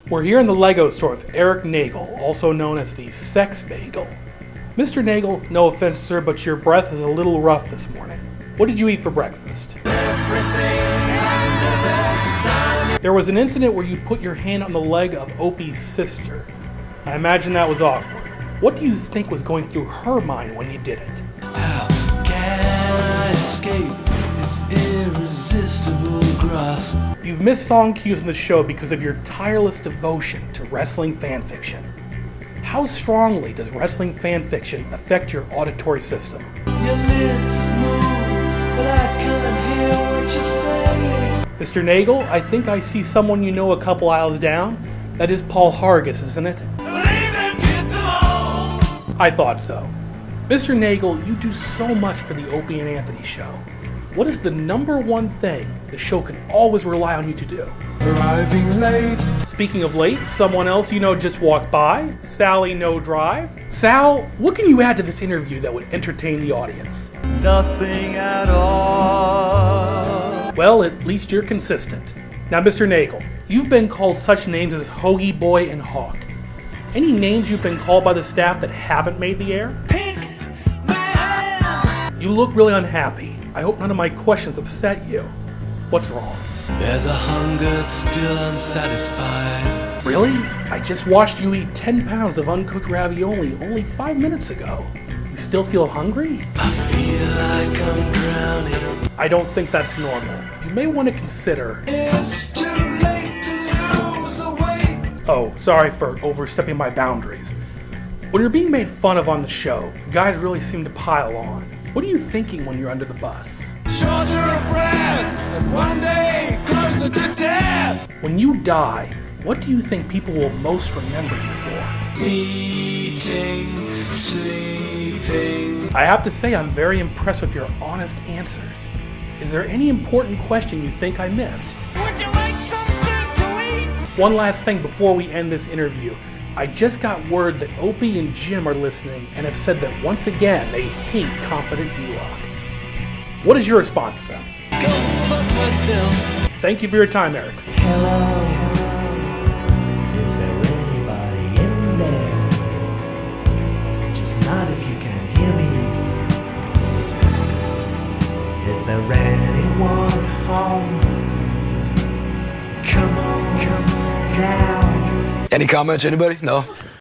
We're here in the Lego store with Eric Nagel, also known as the Sex Bagel. Mr. Nagel, no offense sir, but your breath is a little rough this morning. What did you eat for breakfast? There was an incident where you put your hand on the leg of Opie's sister. I imagine that was awkward. What do you think was going through her mind when you did it? How can I escape this irresistible grasp? You've missed song cues in the show because of your tireless devotion to wrestling fanfiction. How strongly does wrestling fanfiction affect your auditory system? Your lips move, but I can't hear what you're saying. Mr. Nagel, I think I see someone you know a couple aisles down. That is Paul Hargis, isn't it? Leave them kids alone. I thought so. Mr. Nagel, you do so much for the Opie and Anthony Show. What is the #1 thing the show can always rely on you to do? Arriving late. Speaking of late, someone else you know just walked by, Sally No Drive. Sal, what can you add to this interview that would entertain the audience? Nothing at all. Well, at least you're consistent. Now, Mr. Nagel, you've been called such names as Hoagie Boy and Hawk. Any names you've been called by the staff that haven't made the air? Pink man. You look really unhappy. I hope none of my questions upset you. What's wrong? There's a hunger still unsatisfied. Really? I just watched you eat 10 pounds of uncooked ravioli only 5 minutes ago. You still feel hungry? I feel like I'm drowning. I don't think that's normal. You may want to consider... It's too late to lose the weight. Oh, sorry for overstepping my boundaries. When you're being made fun of on the show, guys really seem to pile on. What are you thinking when you're under the bus? Shorter of breath, and one day closer to death. When you die, what do you think people will most remember you for? Eating, sleeping. I have to say I'm very impressed with your honest answers. Is there any important question you think I missed? Would you like something to eat? One last thing before we end this interview. I just got word that Opie and Jim are listening and have said that once again they hate Confident Erock. What is your response to them? Go fuck myself. Thank you for your time, Eric. Hello, is there anybody in there? Just not if you can hear me. Is there anyone home? Come on down. Any comments, anybody? No?